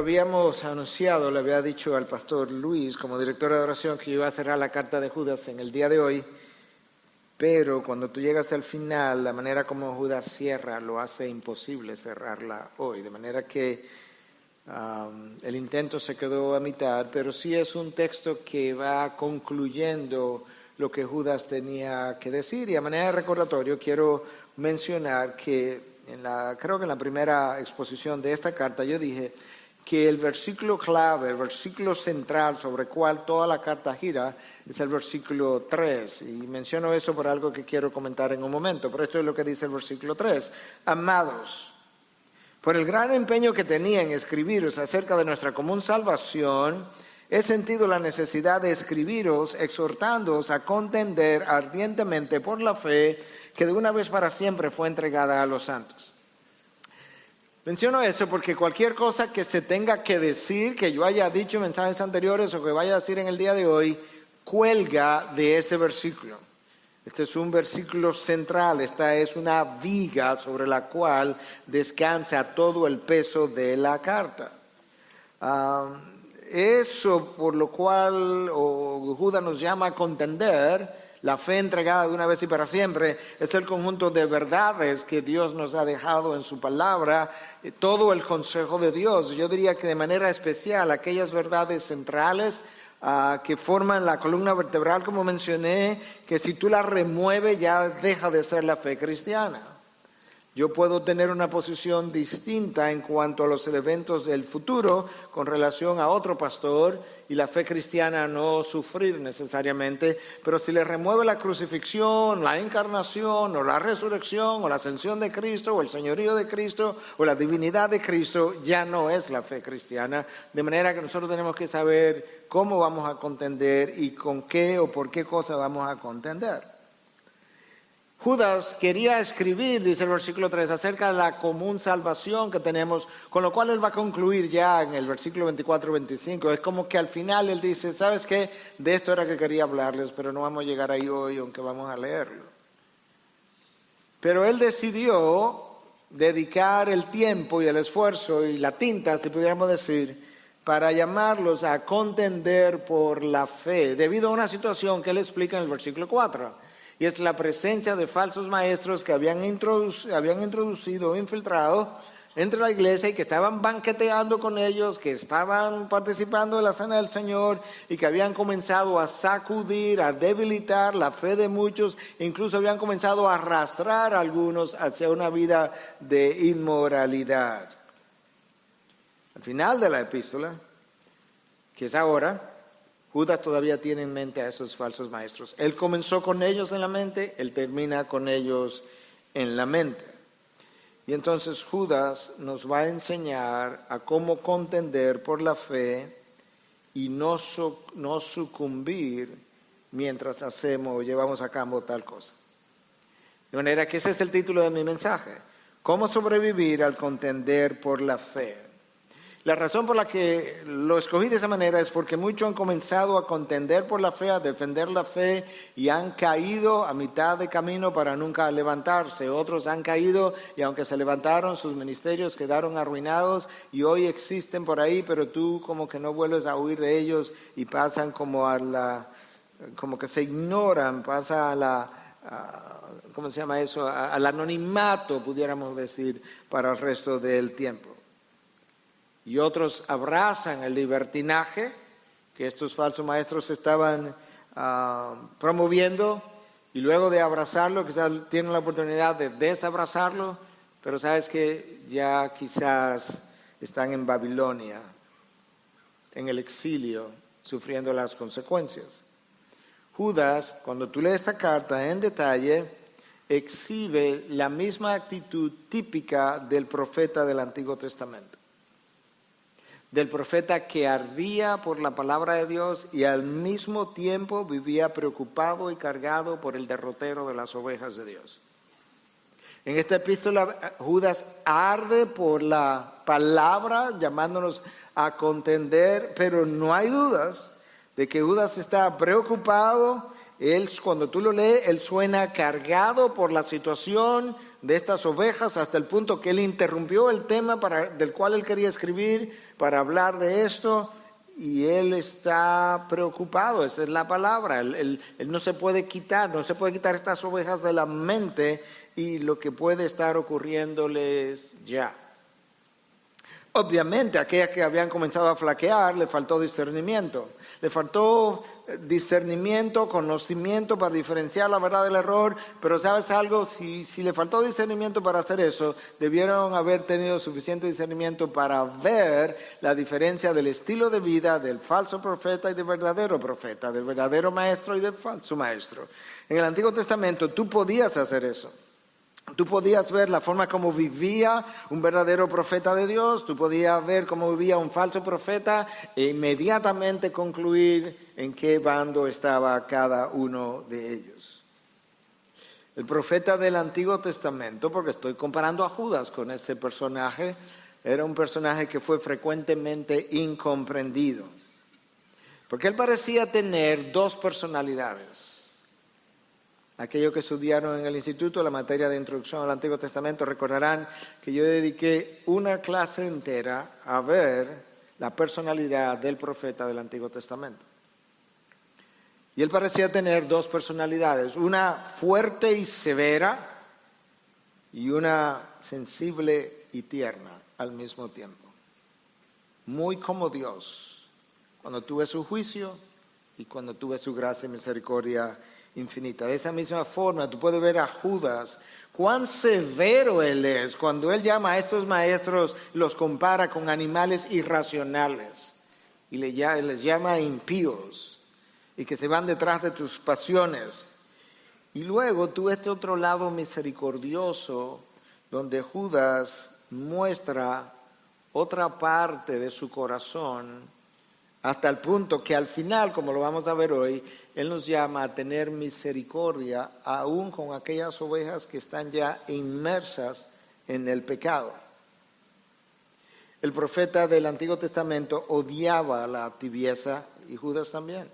habíamos anunciado, le había dicho al pastor Luis como director de adoración que yo iba a cerrar la carta de Judas en el día de hoy, pero cuando tú llegas al final, la manera como Judas cierra lo hace imposible cerrarla hoy, de manera que el intento se quedó a mitad, pero sí es un texto que va concluyendo lo que Judas tenía que decir, y a manera de recordatorio quiero mencionar que creo que en la primera exposición de esta carta yo dije que el versículo clave, el versículo central sobre el cual toda la carta gira es el versículo 3, y menciono eso por algo que quiero comentar en un momento, pero esto es lo que dice el versículo 3. Amados, por el gran empeño que tenía en escribiros acerca de nuestra común salvación, he sentido la necesidad de escribiros exhortándoos a contender ardientemente por la fe que de una vez para siempre fue entregada a los santos. Menciono eso porque cualquier cosa que se tenga que decir, que yo haya dicho en mensajes anteriores o que vaya a decir en el día de hoy, cuelga de ese versículo. Este es un versículo central, esta es una viga sobre la cual descansa todo el peso de la carta. Eso por lo cual Judas nos llama a contender, la fe entregada de una vez y para siempre, es el conjunto de verdades que Dios nos ha dejado en su palabra, todo el consejo de Dios. Yo diría que de manera especial aquellas verdades centrales que forman la columna vertebral, como mencioné, que si tú la remueves ya deja de ser la fe cristiana. Yo puedo tener una posición distinta en cuanto a los eventos del futuro con relación a otro pastor y la fe cristiana no sufrir necesariamente, pero si le remueve la crucifixión, la encarnación o la resurrección o la ascensión de Cristo o el señorío de Cristo o la divinidad de Cristo, ya no es la fe cristiana, de manera que nosotros tenemos que saber cómo vamos a contender y con qué o por qué cosa vamos a contender. Judas quería escribir, dice el versículo 3, acerca de la común salvación que tenemos, con lo cual él va a concluir ya en el versículo 24-25. Es como que al final él dice, ¿sabes qué? De esto era que quería hablarles, pero no vamos a llegar ahí hoy, aunque vamos a leerlo. Pero él decidió dedicar el tiempo y el esfuerzo y la tinta, si pudiéramos decir, para llamarlos a contender por la fe, debido a una situación que él explica en el versículo 4. Y es la presencia de falsos maestros que habían introducido o infiltrado entre la iglesia y que estaban banqueteando con ellos, que estaban participando de la cena del Señor y que habían comenzado a sacudir, a debilitar la fe de muchos, e incluso habían comenzado a arrastrar a algunos hacia una vida de inmoralidad. Al final de la epístola, que es ahora, Judas todavía tiene en mente a esos falsos maestros. Él comenzó con ellos en la mente, él termina con ellos en la mente. Y entonces Judas nos va a enseñar a cómo contender por la fe y no sucumbir mientras hacemos o llevamos a cabo tal cosa. De manera que ese es el título de mi mensaje. ¿Cómo sobrevivir al contender por la fe? La razón por la que lo escogí de esa manera es porque muchos han comenzado a contender por la fe, a defender la fe y han caído a mitad de camino para nunca levantarse. Otros han caído y aunque se levantaron, sus ministerios quedaron arruinados y hoy existen por ahí, pero tú como que no vuelves a oír de ellos y pasan como que se ignoran, pasa ¿cómo se llama eso? Al anonimato, pudiéramos decir, para el resto del tiempo. Y otros abrazan el libertinaje que estos falsos maestros estaban promoviendo, y luego de abrazarlo quizás tienen la oportunidad de desabrazarlo, pero sabes que ya quizás están en Babilonia, en el exilio, sufriendo las consecuencias. Judas, cuando tú lees esta carta en detalle, exhibe la misma actitud típica del profeta del Antiguo Testamento. Del profeta que ardía por la palabra de Dios y al mismo tiempo vivía preocupado y cargado por el derrotero de las ovejas de Dios. En esta epístola Judas arde por la palabra, llamándonos a contender, pero no hay dudas de que Judas está preocupado. Él, cuando tú lo lees, él suena cargado por la situación de estas ovejas hasta el punto que él interrumpió el tema del cual él quería escribir para hablar de esto y él está preocupado, esa es la palabra. Él no se puede quitar estas ovejas de la mente y lo que puede estar ocurriéndoles ya. Obviamente, aquellas que habían comenzado a flaquear, le faltó discernimiento. Le faltó discernimiento, conocimiento para diferenciar la verdad del error. Pero ¿sabes algo? Si le faltó discernimiento para hacer eso, debieron haber tenido suficiente discernimiento para ver la diferencia del estilo de vida del falso profeta y del verdadero profeta, del verdadero maestro y del falso maestro. En el Antiguo Testamento tú podías hacer eso. Tú podías ver la forma como vivía un verdadero profeta de Dios, tú podías ver cómo vivía un falso profeta e inmediatamente concluir en qué bando estaba cada uno de ellos. El profeta del Antiguo Testamento, porque estoy comparando a Judas con ese personaje, era un personaje que fue frecuentemente incomprendido, porque él parecía tener dos personalidades. Aquellos que estudiaron en el instituto la materia de introducción al Antiguo Testamento recordarán que yo dediqué una clase entera a ver la personalidad del profeta del Antiguo Testamento. Y él parecía tener dos personalidades, una fuerte y severa y una sensible y tierna al mismo tiempo. Muy como Dios, cuando tuve su juicio y cuando tuve su gracia y misericordia infinita. De esa misma forma, tú puedes ver a Judas, cuán severo él es cuando él llama a estos maestros, los compara con animales irracionales y les llama impíos y que se van detrás de tus pasiones. Y luego tú este otro lado misericordioso donde Judas muestra otra parte de su corazón hasta el punto que al final, como lo vamos a ver hoy, Él nos llama a tener misericordia aún con aquellas ovejas que están ya inmersas en el pecado. El profeta del Antiguo Testamento odiaba la tibieza y Judas también.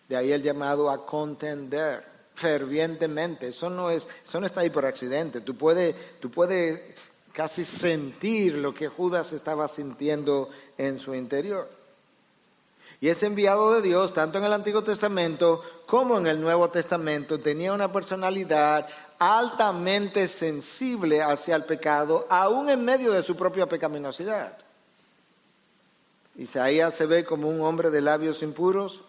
De ahí el llamado a contender fervientemente. Eso no está ahí por accidente. Tú puedes casi sentir lo que Judas estaba sintiendo en su interior. Y ese enviado de Dios, tanto en el Antiguo Testamento como en el Nuevo Testamento, tenía una personalidad altamente sensible hacia el pecado, aún en medio de su propia pecaminosidad. Isaías se ve como un hombre de labios impuros,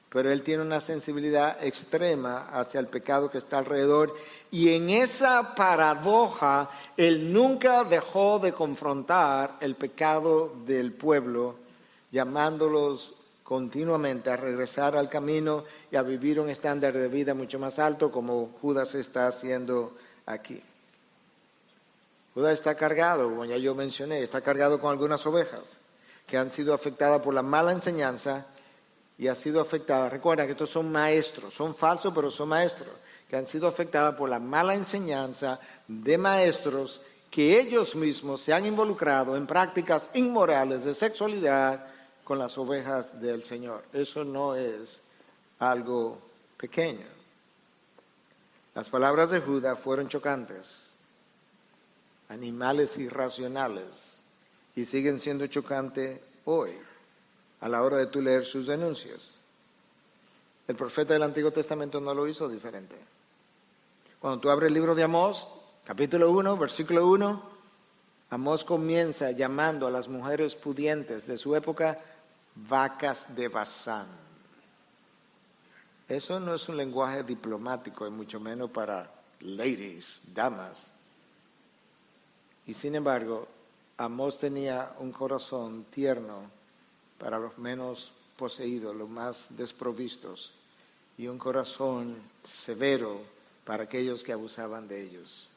pero él tiene una sensibilidad extrema hacia el pecado que está alrededor. Y en esa paradoja, él nunca dejó de confrontar el pecado del pueblo, llamándolos continuamente a regresar al camino y a vivir un estándar de vida mucho más alto, como Judas está haciendo aquí. Judas está cargado, como ya yo mencioné, está cargado con algunas ovejas que han sido afectadas por la mala enseñanza y ha sido afectada. Recuerda que estos son maestros, son falsos pero son maestros, que han sido afectadas por la mala enseñanza de maestros que ellos mismos se han involucrado en prácticas inmorales de sexualidad con las ovejas del Señor. Eso no es algo pequeño. Las palabras de Judas fueron chocantes, animales irracionales, y siguen siendo chocantes hoy a la hora de tú leer sus denuncias. El profeta del Antiguo Testamento no lo hizo diferente. Cuando tú abres el libro de Amós, capítulo 1, versículo 1, Amós comienza llamando a las mujeres pudientes de su época vacas de Basán. Eso no es un lenguaje diplomático, y mucho menos para ladies, damas. Y sin embargo, Amós tenía un corazón tierno para los menos poseídos, los más desprovistos, y un corazón severo para aquellos que abusaban de ellos.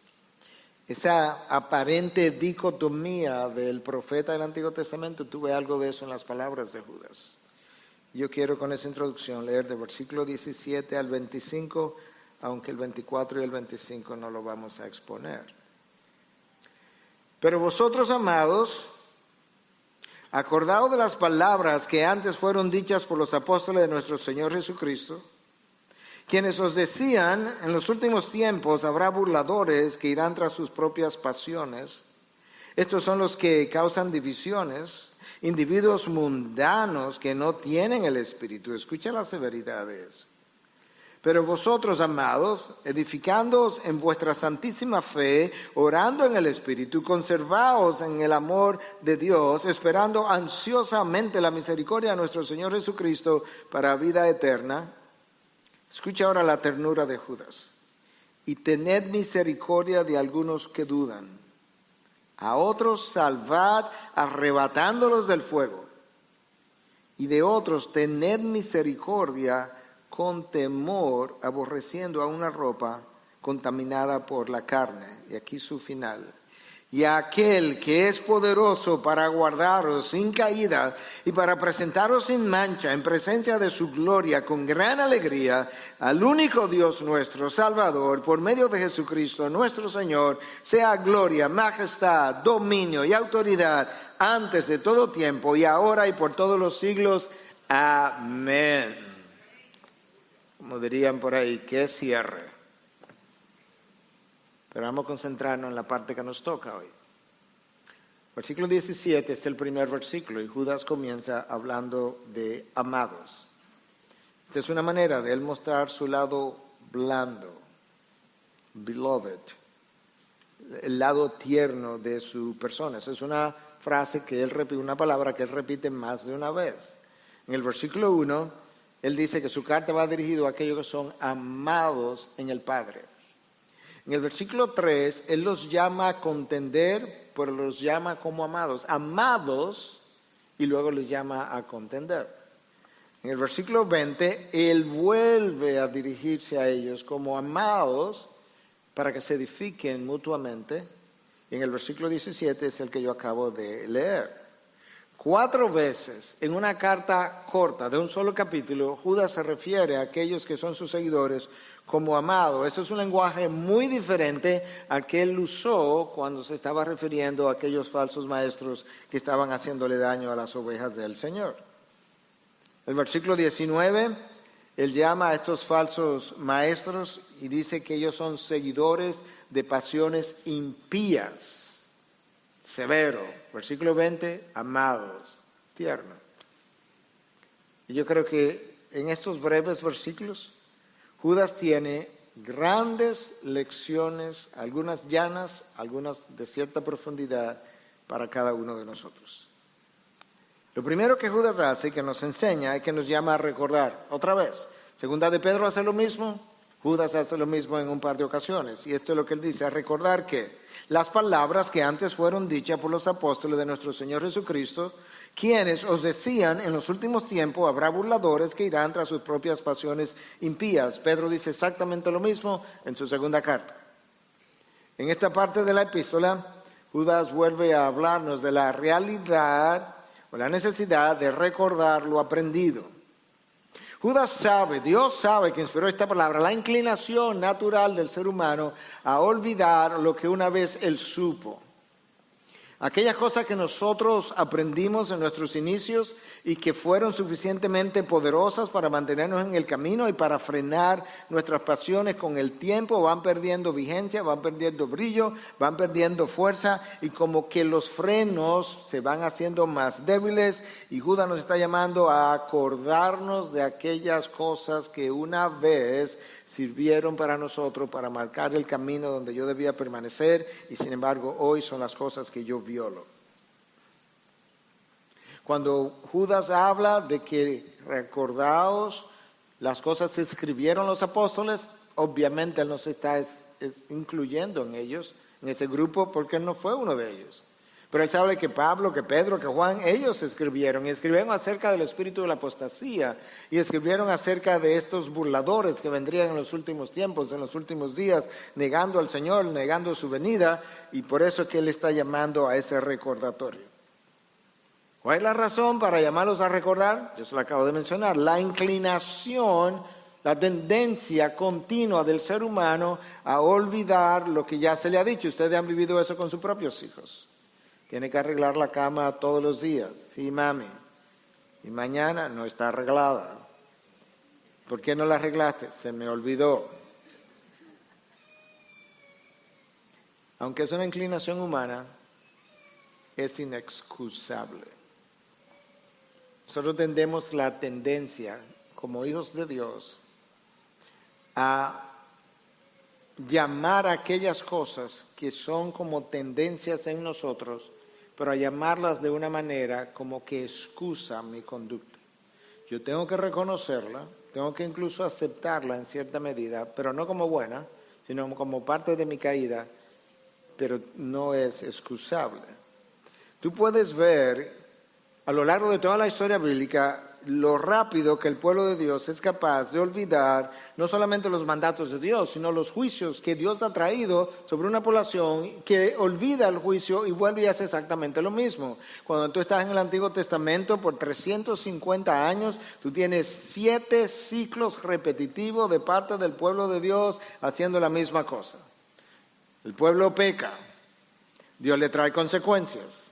Esa aparente dicotomía del profeta del Antiguo Testamento, tuve algo de eso en las palabras de Judas. Yo quiero con esa introducción leer del versículo 17 al 25, aunque el 24 y el 25 no lo vamos a exponer. Pero vosotros, amados, acordaos de las palabras que antes fueron dichas por los apóstoles de nuestro Señor Jesucristo, quienes os decían: en los últimos tiempos habrá burladores que irán tras sus propias pasiones. Estos son los que causan divisiones, individuos mundanos que no tienen el Espíritu. Escucha la severidad de eso. Pero vosotros, amados, edificándoos en vuestra santísima fe, orando en el Espíritu, conservaos en el amor de Dios, esperando ansiosamente la misericordia de nuestro Señor Jesucristo para vida eterna. Escucha ahora la ternura de Judas. Y tened misericordia de algunos que dudan. A otros salvad arrebatándolos del fuego. Y de otros tened misericordia con temor, aborreciendo a una ropa contaminada por la carne. Y aquí su final. Y a aquel que es poderoso para guardaros sin caída y para presentaros sin mancha en presencia de su gloria con gran alegría, al único Dios nuestro, Salvador, por medio de Jesucristo nuestro Señor, sea gloria, majestad, dominio y autoridad antes de todo tiempo y ahora y por todos los siglos. Amén. Como dirían por ahí, qué cierre. Pero vamos a concentrarnos en la parte que nos toca hoy. Versículo 17 es el primer versículo y Judas comienza hablando de amados. Esta es una manera de él mostrar su lado blando, beloved, el lado tierno de su persona. Esa es una frase que él repite, una palabra que él repite más de una vez. En el versículo 1, él dice que su carta va dirigida a aquellos que son amados en el Padre. En el versículo 3, él los llama a contender, pero los llama como amados. Amados, y luego les llama a contender. En el versículo 20, él vuelve a dirigirse a ellos como amados para que se edifiquen mutuamente. Y en el versículo 17 es el que yo acabo de leer. 4 veces en una carta corta de un solo capítulo, Judas se refiere a aquellos que son sus seguidores como amados. Eso es un lenguaje muy diferente al que él usó cuando se estaba refiriendo a aquellos falsos maestros que estaban haciéndole daño a las ovejas del Señor. El versículo 19, él llama a estos falsos maestros y dice que ellos son seguidores de pasiones impías. Severo. Versículo 20, amados, tierno. Y yo creo que en estos breves versículos, Judas tiene grandes lecciones, algunas llanas, algunas de cierta profundidad para cada uno de nosotros. Lo primero que Judas hace, que nos enseña, es que nos llama a recordar. Otra vez, Segunda de Pedro hace lo mismo, Judas hace lo mismo en un par de ocasiones. Y esto es lo que él dice, a recordar que las palabras que antes fueron dichas por los apóstoles de nuestro Señor Jesucristo, quienes os decían, en los últimos tiempos habrá burladores que irán tras sus propias pasiones impías. Pedro dice exactamente lo mismo en su segunda carta. En esta parte de la epístola, Judas vuelve a hablarnos de la realidad o la necesidad de recordar lo aprendido. Judas sabe, Dios sabe que inspiró esta palabra, la inclinación natural del ser humano a olvidar lo que una vez él supo. Aquellas cosas que nosotros aprendimos en nuestros inicios y que fueron suficientemente poderosas para mantenernos en el camino y para frenar nuestras pasiones con el tiempo, van perdiendo vigencia, van perdiendo brillo, van perdiendo fuerza y como que los frenos se van haciendo más débiles y Judas nos está llamando a acordarnos de aquellas cosas que una vez sirvieron para nosotros, para marcar el camino donde yo debía permanecer y sin embargo hoy son las cosas que yo violo. Cuando Judas habla de que recordaos las cosas que escribieron los apóstoles, obviamente él no se está incluyendo en ellos, en ese grupo, porque él no fue uno de ellos. Pero él sabe que Pablo, que Pedro, que Juan, ellos escribieron acerca del espíritu de la apostasía y escribieron acerca de estos burladores que vendrían en los últimos tiempos, en los últimos días, negando al Señor, negando su venida, y por eso es que él está llamando a ese recordatorio. ¿Cuál es la razón para llamarlos a recordar? Yo se lo acabo de mencionar, la inclinación, la tendencia continua del ser humano a olvidar lo que ya se le ha dicho. Ustedes han vivido eso con sus propios hijos. Tiene que arreglar la cama todos los días. Sí, mami. Y mañana no está arreglada. ¿Por qué no la arreglaste? Se me olvidó. Aunque es una inclinación humana, es inexcusable. nosotros tenemos la tendencia, como hijos de Dios, a llamar a aquellas cosas que son como tendencias en nosotros, pero a llamarlas de una manera como que excusa mi conducta. Yo tengo que reconocerla, tengo que incluso aceptarla en cierta medida, pero no como buena, sino como parte de mi caída, pero no es excusable. Tú puedes ver a lo largo de toda la historia bíblica lo rápido que el pueblo de Dios es capaz de olvidar no solamente los mandatos de Dios, sino los juicios que Dios ha traído sobre una población que olvida el juicio y vuelve y hace exactamente lo mismo. Cuando tú estás en el Antiguo Testamento por 350 años, tú tienes 7 ciclos repetitivos de parte del pueblo de Dios haciendo la misma cosa. El pueblo peca, Dios le trae consecuencias.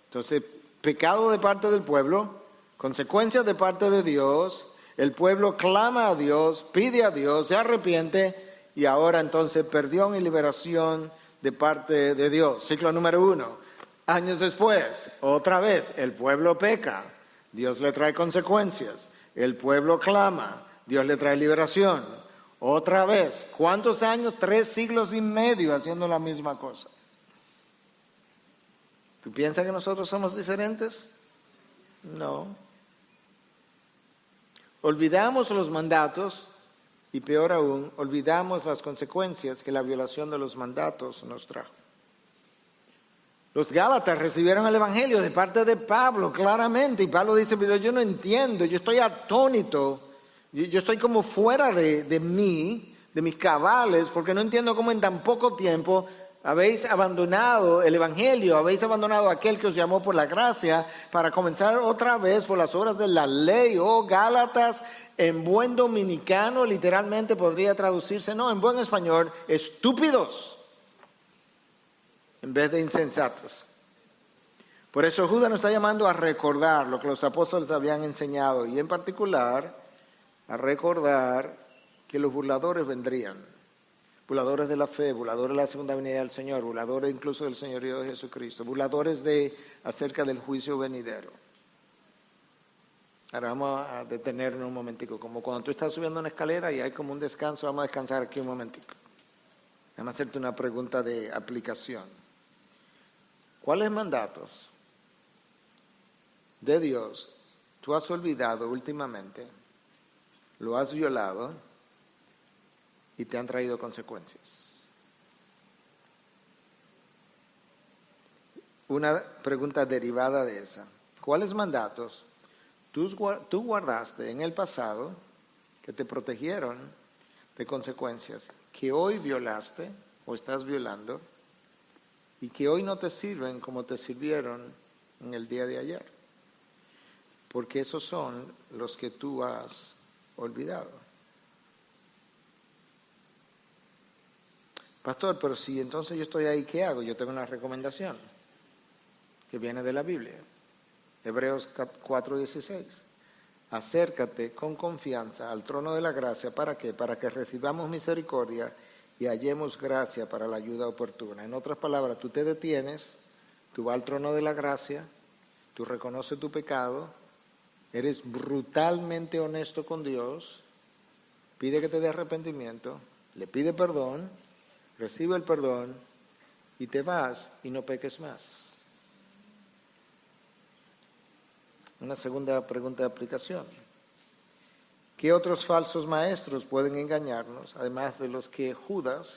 Entonces, pecado de parte del pueblo, consecuencias de parte de Dios, el pueblo clama a Dios, pide a Dios, se arrepiente y ahora entonces perdón y liberación de parte de Dios. Ciclo número 1. Años después, otra vez, el pueblo peca, Dios le trae consecuencias, el pueblo clama, Dios le trae liberación. Otra vez, ¿cuántos años? 3 siglos y medio haciendo la misma cosa. ¿Tú piensas que nosotros somos diferentes? No. Olvidamos los mandatos y peor aún, olvidamos las consecuencias que la violación de los mandatos nos trajo. Los Gálatas recibieron el Evangelio de parte de Pablo, claramente, y Pablo dice, pero yo no entiendo, yo estoy atónito, yo estoy como fuera de mí, de mis cabales, porque no entiendo cómo en tan poco tiempo habéis abandonado el Evangelio, habéis abandonado a aquel que os llamó por la gracia para comenzar otra vez por las obras de la ley. Oh, Gálatas, en buen dominicano literalmente podría traducirse, no, en buen español, estúpidos, en vez de insensatos. Por eso Judas nos está llamando a recordar lo que los apóstoles habían enseñado y en particular a recordar que los burladores vendrían. Burladores de la fe, burladores de la segunda venida del Señor, burladores incluso del señorío de Jesucristo, burladores acerca del juicio venidero. Ahora vamos a detenernos un momentico, como cuando tú estás subiendo una escalera y hay como un descanso, vamos a descansar aquí un momentico. Vamos a hacerte una pregunta de aplicación. ¿Cuáles mandatos de Dios tú has olvidado últimamente, lo has violado y te han traído consecuencias? Una pregunta derivada de esa. ¿Cuáles mandatos tú guardaste en el pasado que te protegieron de consecuencias que hoy violaste o estás violando y que hoy no te sirven como te sirvieron en el día de ayer? Porque esos son los que tú has olvidado. Pastor, pero si entonces yo estoy ahí, ¿qué hago? Yo tengo una recomendación que viene de la Biblia. Hebreos 4:16. Acércate con confianza al trono de la gracia. ¿Para qué? Para que recibamos misericordia y hallemos gracia para la ayuda oportuna. En otras palabras, tú te detienes, tú vas al trono de la gracia, tú reconoces tu pecado, eres brutalmente honesto con Dios, pide que te dé arrepentimiento, le pide perdón, recibe el perdón y te vas y no peques más. Una segunda pregunta de aplicación. ¿Qué otros falsos maestros pueden engañarnos, además de los que Judas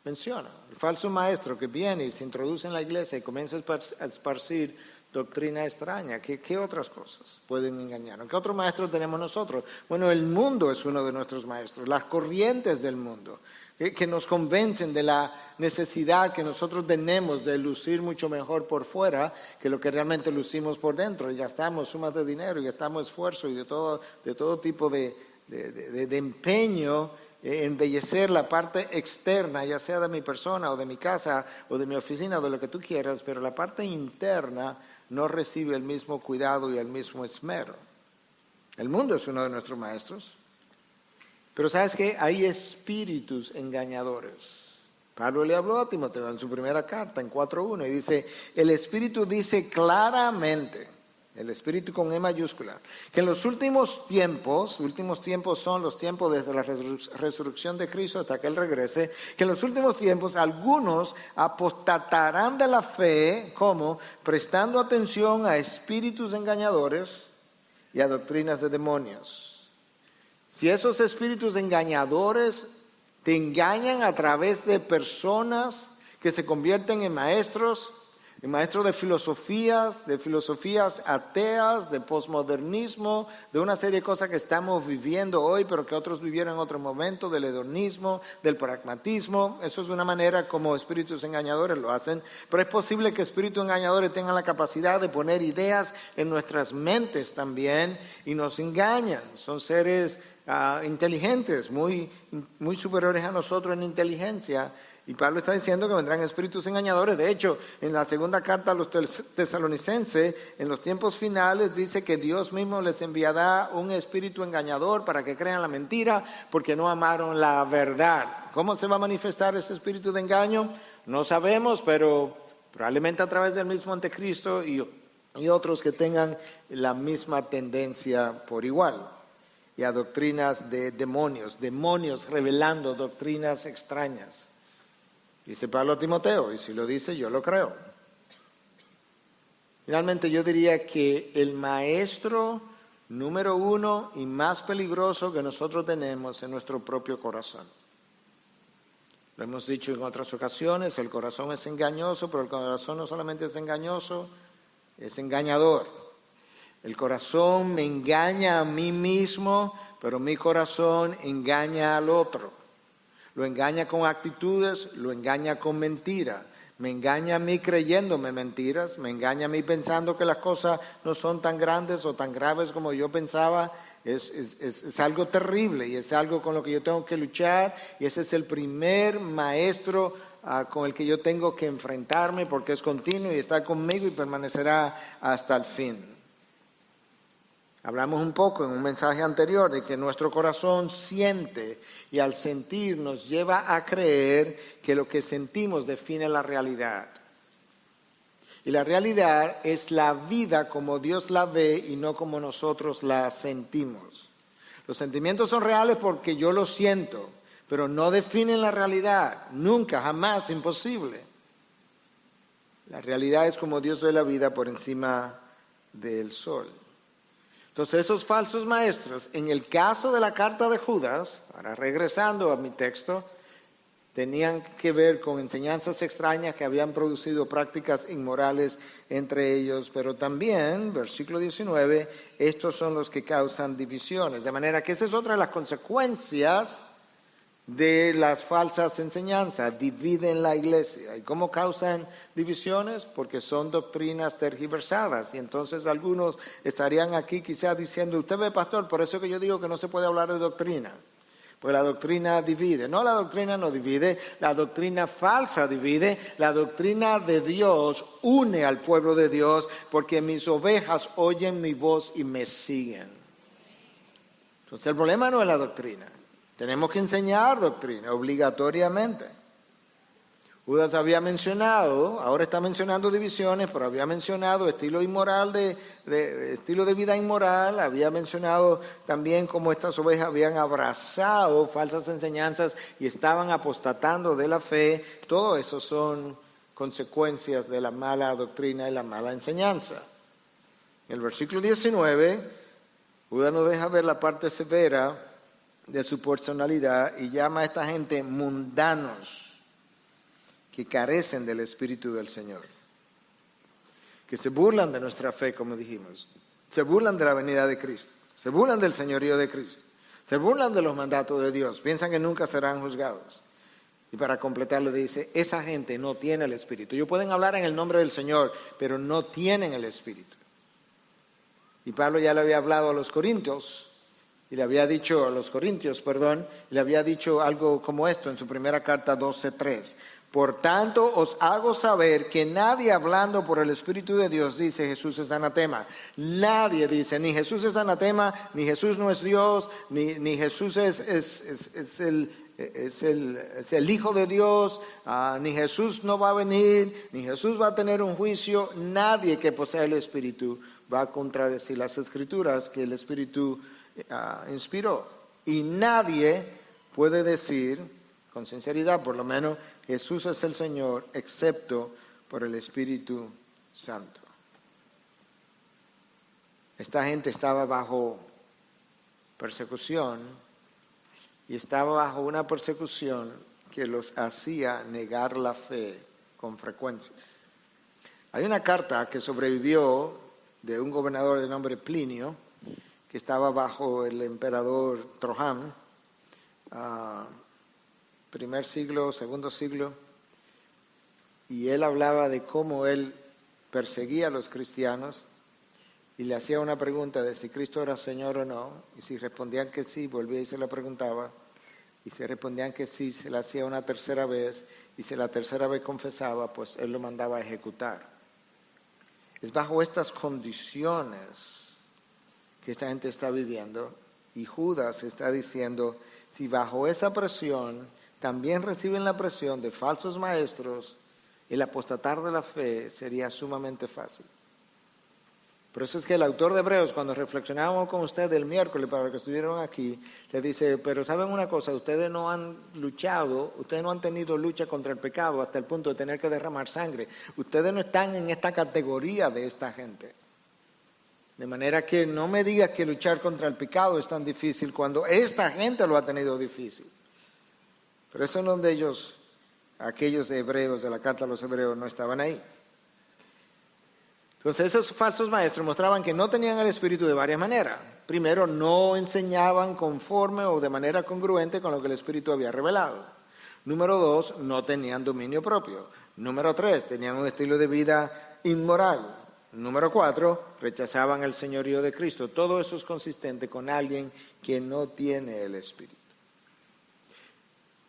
menciona? El falso maestro que viene y se introduce en la iglesia y comienza a esparcir doctrina extraña. ¿Qué otras cosas pueden engañarnos? ¿Qué otro maestro tenemos nosotros? Bueno, el mundo es uno de nuestros maestros, las corrientes del mundo, que nos convencen de la necesidad que nosotros tenemos de lucir mucho mejor por fuera que lo que realmente lucimos por dentro. Y gastamos sumas de dinero y gastamos esfuerzo y de todo tipo de empeño en embellecer la parte externa, ya sea de mi persona o de mi casa o de mi oficina o de lo que tú quieras, pero la parte interna no recibe el mismo cuidado y el mismo esmero. El mundo es uno de nuestros maestros. Pero ¿sabes qué? Hay espíritus engañadores. Pablo le habló a Timoteo en su primera carta, en 4:1, y dice, el Espíritu dice claramente, el Espíritu con E mayúscula, que en los últimos tiempos son los tiempos desde la resurrección de Cristo hasta que Él regrese, que en los últimos tiempos algunos apostatarán de la fe, ¿cómo? Prestando atención a espíritus engañadores y a doctrinas de demonios. Si esos espíritus engañadores te engañan a través de personas que se convierten en maestros de filosofías ateas, de posmodernismo, de una serie de cosas que estamos viviendo hoy, pero que otros vivieron en otro momento, del hedonismo, del pragmatismo. Eso es una manera como espíritus engañadores lo hacen, pero es posible que espíritus engañadores tengan la capacidad de poner ideas en nuestras mentes también y nos engañan. Son seres inteligentes, muy superiores a nosotros en inteligencia. Y Pablo está diciendo que vendrán espíritus engañadores. De hecho, en la segunda carta a los tesalonicenses, en los tiempos finales, dice que Dios mismo les enviará un espíritu engañador para que crean la mentira, porque no amaron la verdad. ¿Cómo se va a manifestar ese espíritu de engaño? No sabemos, pero probablemente a través del mismo anticristo y otros que tengan la misma tendencia por igual. Y a doctrinas de demonios revelando doctrinas extrañas. Dice Pablo a Timoteo, y si lo dice yo lo creo. Finalmente yo diría que el maestro número uno y más peligroso que nosotros tenemos es nuestro propio corazón. Lo hemos dicho en otras ocasiones, el corazón es engañoso, pero el corazón no solamente es engañoso, es engañador. El corazón me engaña a mí mismo, pero mi corazón engaña al otro. Lo engaña con actitudes, lo engaña con mentiras. Me engaña a mí creyéndome mentiras, me engaña a mí pensando que las cosas no son tan grandes o tan graves como yo pensaba. Es algo terrible y es algo con lo que yo tengo que luchar, y ese es el primer maestro con el que yo tengo que enfrentarme, porque es continuo y está conmigo y permanecerá hasta el fin. Hablamos un poco en un mensaje anterior de que nuestro corazón siente, y al sentir nos lleva a creer que lo que sentimos define la realidad. Y la realidad es la vida como Dios la ve y no como nosotros la sentimos. Los sentimientos son reales porque yo los siento, pero no definen la realidad. Nunca, jamás, imposible. La realidad es como Dios ve la vida por encima del sol. Entonces esos falsos maestros, en el caso de la carta de Judas, ahora regresando a mi texto, tenían que ver con enseñanzas extrañas que habían producido prácticas inmorales entre ellos, pero también, versículo 19, estos son los que causan divisiones. De manera que esa es otra de las consecuencias de las falsas enseñanzas, dividen la iglesia. ¿Y cómo causan divisiones? Porque son doctrinas tergiversadas. Y entonces algunos estarían aquí quizás diciendo, usted ve, pastor, por eso que yo digo que no se puede hablar de doctrina. Pues la doctrina divide. No, la doctrina no divide, la doctrina falsa divide. La doctrina de Dios une al pueblo de Dios, porque mis ovejas oyen mi voz y me siguen. Entonces el problema no es la doctrina. Tenemos que enseñar doctrina obligatoriamente. Judas había mencionado, ahora está mencionando divisiones, pero había mencionado estilo de vida inmoral, había mencionado también cómo estas ovejas habían abrazado falsas enseñanzas y estaban apostatando de la fe. Todo eso son consecuencias de la mala doctrina y la mala enseñanza. En el versículo 19, Judas nos deja ver la parte severa de su personalidad y llama a esta gente mundanos, que carecen del Espíritu del Señor, que se burlan de nuestra fe, como dijimos, se burlan de la venida de Cristo, se burlan del señorío de Cristo, se burlan de los mandatos de Dios, piensan que nunca serán juzgados. Y para completarlo dice, esa gente no tiene el Espíritu. Ellos pueden hablar en el nombre del Señor, pero no tienen el Espíritu. Y Pablo ya le había hablado a los Corintios, y le había dicho a los Corintios, le había dicho algo como esto en su primera carta 12:3. Por tanto, os hago saber que nadie hablando por el Espíritu de Dios dice Jesús es anatema. Nadie dice, ni Jesús es anatema, ni Jesús no es Dios, ni Jesús es el Hijo de Dios, ni Jesús no va a venir, ni Jesús va a tener un juicio. Nadie que posea el Espíritu va a contradecir las Escrituras que el Espíritu inspiró. Y nadie puede decir, con sinceridad por lo menos, Jesús es el Señor, excepto por el Espíritu Santo. Esta gente estaba bajo persecución y estaba bajo una persecución que los hacía negar la fe con frecuencia. Hay una carta que sobrevivió de un gobernador de nombre Plinio, que estaba bajo el emperador Trajano, primer siglo, segundo siglo, y él hablaba de cómo él perseguía a los cristianos y le hacía una pregunta de si Cristo era Señor o no, y si respondían que sí, volvía y se la preguntaba, y si respondían que sí, se la hacía una tercera vez, y si la tercera vez confesaba, pues él lo mandaba a ejecutar. Es bajo estas condiciones que esta gente está viviendo, y Judas está diciendo, si bajo esa presión también reciben la presión de falsos maestros, el apostatar de la fe sería sumamente fácil. Por eso es que el autor de Hebreos, cuando reflexionábamos con ustedes el miércoles para los que estuvieron aquí, le dice, pero saben una cosa, ustedes no han luchado, ustedes no han tenido lucha contra el pecado hasta el punto de tener que derramar sangre. Ustedes no están en esta categoría de esta gente. De manera que no me digas que luchar contra el pecado es tan difícil cuando esta gente lo ha tenido difícil. Pero eso es donde ellos, aquellos hebreos de la carta a los hebreos, no estaban ahí. Entonces esos falsos maestros mostraban que no tenían el Espíritu de varias maneras. Primero, no enseñaban conforme o de manera congruente con lo que el Espíritu había revelado. Número 2, no tenían dominio propio. Número 3, tenían un estilo de vida inmoral. Número 4, rechazaban el señorío de Cristo. Todo eso es consistente con alguien que no tiene el Espíritu.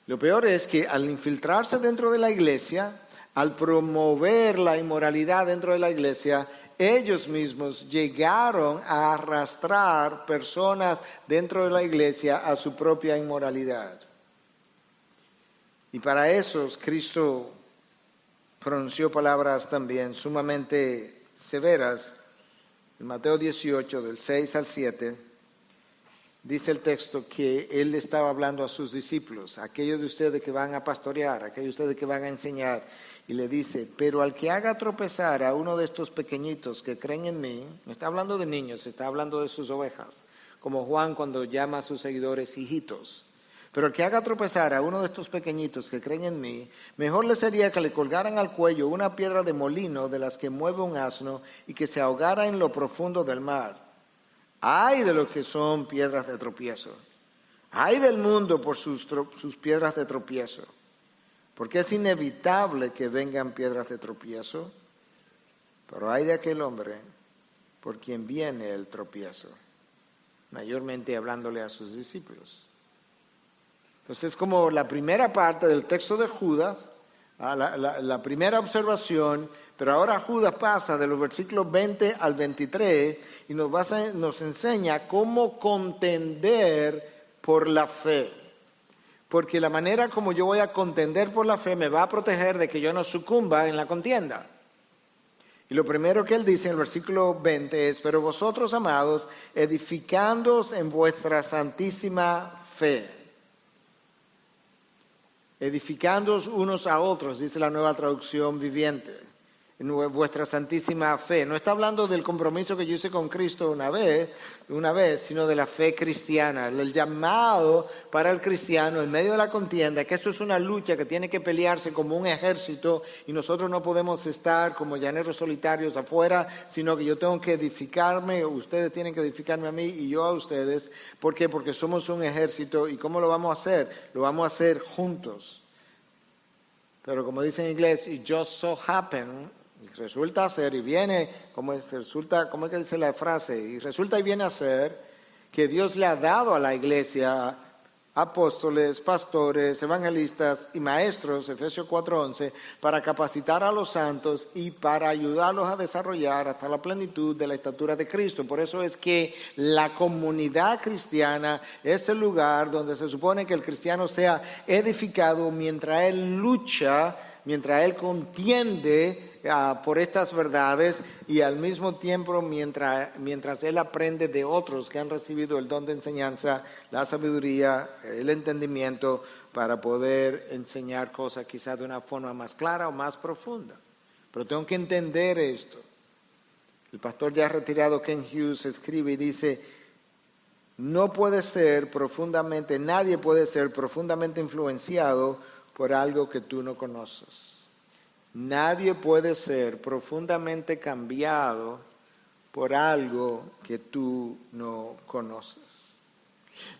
Lo peor es que al infiltrarse dentro de la iglesia, al promover la inmoralidad dentro de la iglesia, ellos mismos llegaron a arrastrar personas dentro de la iglesia a su propia inmoralidad. Y para eso Cristo pronunció palabras también sumamente severas. En Mateo 18, del 6 al 7, dice el texto que Él estaba hablando a sus discípulos, a aquellos de ustedes que van a pastorear, a aquellos de ustedes que van a enseñar, y le dice, pero al que haga tropezar a uno de estos pequeñitos que creen en mí, no está hablando de niños, está hablando de sus ovejas, como Juan cuando llama a sus seguidores hijitos. Pero el que haga tropezar a uno de estos pequeñitos que creen en mí, mejor le sería que le colgaran al cuello una piedra de molino de las que mueve un asno y que se ahogara en lo profundo del mar. Ay de los que son piedras de tropiezo. Ay del mundo por sus piedras de tropiezo. Porque es inevitable que vengan piedras de tropiezo, pero hay de aquel hombre por quien viene el tropiezo, mayormente hablándole a sus discípulos. Entonces es como la primera parte del texto de Judas, la primera observación, pero ahora Judas pasa de los versículos 20 al 23 y nos enseña cómo contender por la fe. Porque la manera como yo voy a contender por la fe me va a proteger de que yo no sucumba en la contienda. Y lo primero que él dice en el versículo 20 es, pero vosotros, amados, edificándoos en vuestra santísima fe. Edificándoos unos a otros, dice la Nueva Traducción Viviente. En vuestra santísima fe. No está hablando del compromiso que yo hice con Cristo una vez, sino de la fe cristiana. El llamado para el cristiano en medio de la contienda, que esto es una lucha que tiene que pelearse como un ejército y nosotros no podemos estar como llaneros solitarios afuera, sino que yo tengo que edificarme, ustedes tienen que edificarme a mí y yo a ustedes. ¿Por qué? Porque somos un ejército. ¿Y cómo lo vamos a hacer? Lo vamos a hacer juntos. Pero como dice en inglés, it just so happened, y resulta ser y viene, ¿cómo es que dice la frase? Y resulta y viene a ser que Dios le ha dado a la iglesia apóstoles, pastores, evangelistas y maestros, Efesios 4:11, para capacitar a los santos y para ayudarlos a desarrollar hasta la plenitud de la estatura de Cristo. Por eso es que la comunidad cristiana es el lugar donde se supone que el cristiano sea edificado mientras él lucha, mientras él contiende por estas verdades y al mismo tiempo mientras él aprende de otros que han recibido el don de enseñanza, la sabiduría, el entendimiento para poder enseñar cosas quizás de una forma más clara o más profunda. Pero tengo que entender esto. El pastor ya retirado Ken Hughes escribe y dice: nadie puede ser profundamente influenciado por algo que tú no conoces. Nadie puede ser profundamente cambiado por algo que tú no conoces.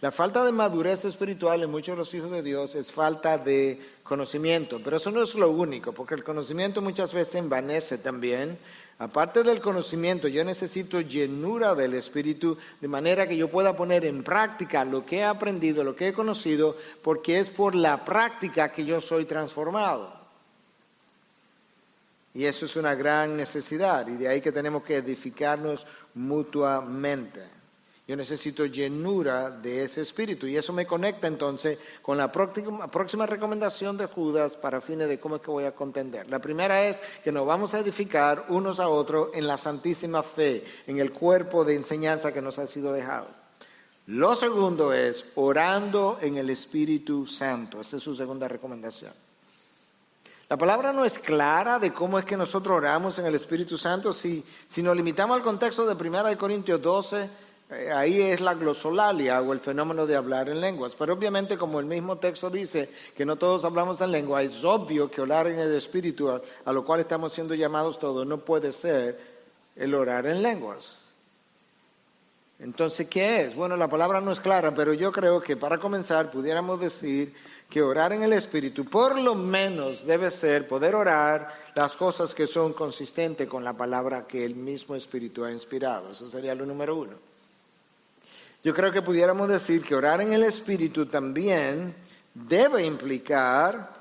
La falta de madurez espiritual en muchos de los hijos de Dios es falta de conocimiento, pero eso no es lo único, porque el conocimiento muchas veces envanece también. Aparte del conocimiento, yo necesito llenura del Espíritu, de manera que yo pueda poner en práctica lo que he aprendido, lo que he conocido, porque es por la práctica que yo soy transformado. Y eso es una gran necesidad, y de ahí que tenemos que edificarnos mutuamente. Yo necesito llenura de ese espíritu, y eso me conecta entonces con la próxima recomendación de Judas para fines de cómo es que voy a contender. La primera es que nos vamos a edificar unos a otros en la santísima fe, en el cuerpo de enseñanza que nos ha sido dejado. Lo segundo es orando en el Espíritu Santo. Esa es su segunda recomendación. La palabra no es clara de cómo es que nosotros oramos en el Espíritu Santo. Si nos limitamos al contexto de 1 Corintios 12, ahí es la glosolalia o el fenómeno de hablar en lenguas. Pero obviamente, como el mismo texto dice que no todos hablamos en lengua, es obvio que orar en el Espíritu, a lo cual estamos siendo llamados todos, no puede ser el orar en lenguas. Entonces, ¿qué es? Bueno, la palabra no es clara, pero yo creo que para comenzar pudiéramos decir que orar en el Espíritu por lo menos debe ser poder orar las cosas que son consistentes con la palabra que el mismo Espíritu ha inspirado. Eso sería lo número uno. Yo creo que pudiéramos decir que orar en el Espíritu también debe implicar,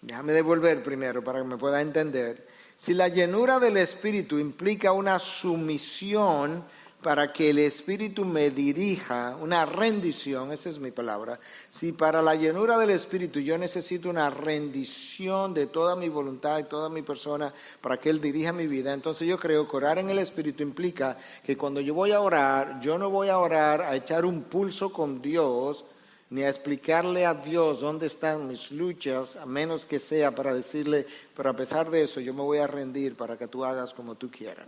déjame devolver primero para que me pueda entender, si la llenura del Espíritu implica una sumisión para que el Espíritu me dirija, una rendición, esa es mi palabra. Si para la llenura del Espíritu yo necesito una rendición de toda mi voluntad y toda mi persona para que Él dirija mi vida, entonces yo creo que orar en el Espíritu implica que cuando yo voy a orar, yo no voy a orar a echar un pulso con Dios, ni a explicarle a Dios dónde están mis luchas, a menos que sea para decirle, pero a pesar de eso yo me voy a rendir para que tú hagas como tú quieras.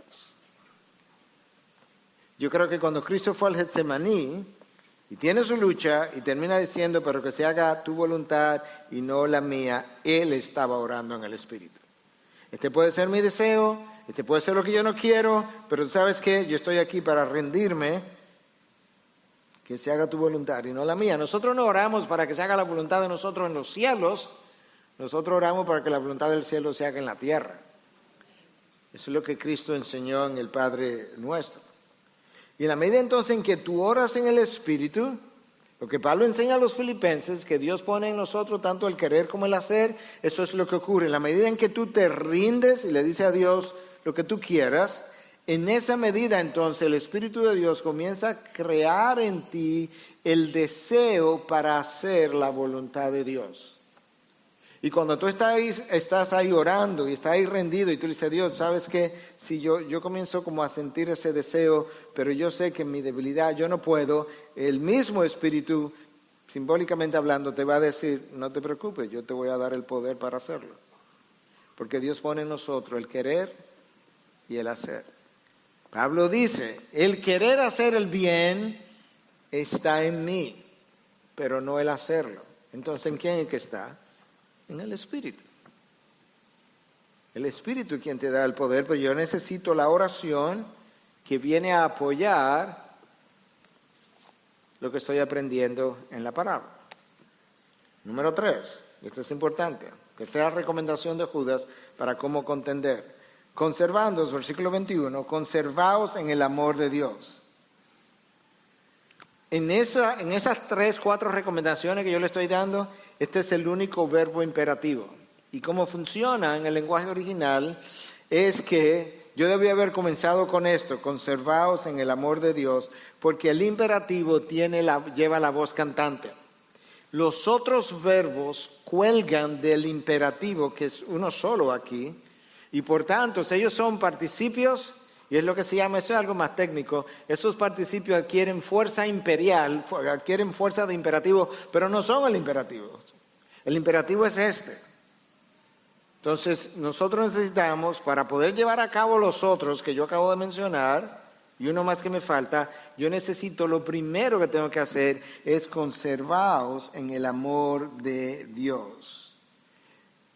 Yo creo que cuando Cristo fue al Getsemaní y tiene su lucha y termina diciendo, pero que se haga tu voluntad y no la mía, Él estaba orando en el Espíritu. Este puede ser mi deseo, este puede ser lo que yo no quiero, pero ¿sabes qué? Yo estoy aquí para rendirme, que se haga tu voluntad y no la mía. Nosotros no oramos para que se haga la voluntad de nosotros en los cielos, nosotros oramos para que la voluntad del cielo se haga en la tierra. Eso es lo que Cristo enseñó en el Padre Nuestro. Y en la medida entonces en que tú oras en el Espíritu, lo que Pablo enseña a los filipenses, que Dios pone en nosotros tanto el querer como el hacer, eso es lo que ocurre. En la medida en que tú te rindes y le dices a Dios lo que tú quieras, en esa medida entonces el Espíritu de Dios comienza a crear en ti el deseo para hacer la voluntad de Dios. Y cuando tú estás ahí orando y estás ahí rendido y tú le dices a Dios, ¿sabes qué? Si yo comienzo como a sentir ese deseo, pero yo sé que en mi debilidad yo no puedo, el mismo Espíritu, simbólicamente hablando, te va a decir, no te preocupes, yo te voy a dar el poder para hacerlo. Porque Dios pone en nosotros el querer y el hacer. Pablo dice, el querer hacer el bien está en mí, pero no el hacerlo. Entonces, ¿en quién es que está? En el Espíritu. El Espíritu es quien te da el poder, pero yo necesito la oración que viene a apoyar lo que estoy aprendiendo en la palabra. Número 3, esto es importante, tercera recomendación de Judas para cómo contender. Conservándoos, versículo 21, conservaos en el amor de Dios. En esas 3, 4 recomendaciones que yo le estoy dando, este es el único verbo imperativo. Y cómo funciona en el lenguaje original es que yo debía haber comenzado con esto, conservaos en el amor de Dios, porque el imperativo lleva la voz cantante. Los otros verbos cuelgan del imperativo, que es uno solo aquí, Y por tanto, ellos son participios, y es lo que se llama, eso es algo más técnico, esos participios adquieren fuerza imperial, adquieren fuerza de imperativo, pero no son el imperativo. El imperativo es este. Entonces, nosotros necesitamos, para poder llevar a cabo los otros que yo acabo de mencionar, y uno más que me falta, yo necesito, lo primero que tengo que hacer es conservaros en el amor de Dios.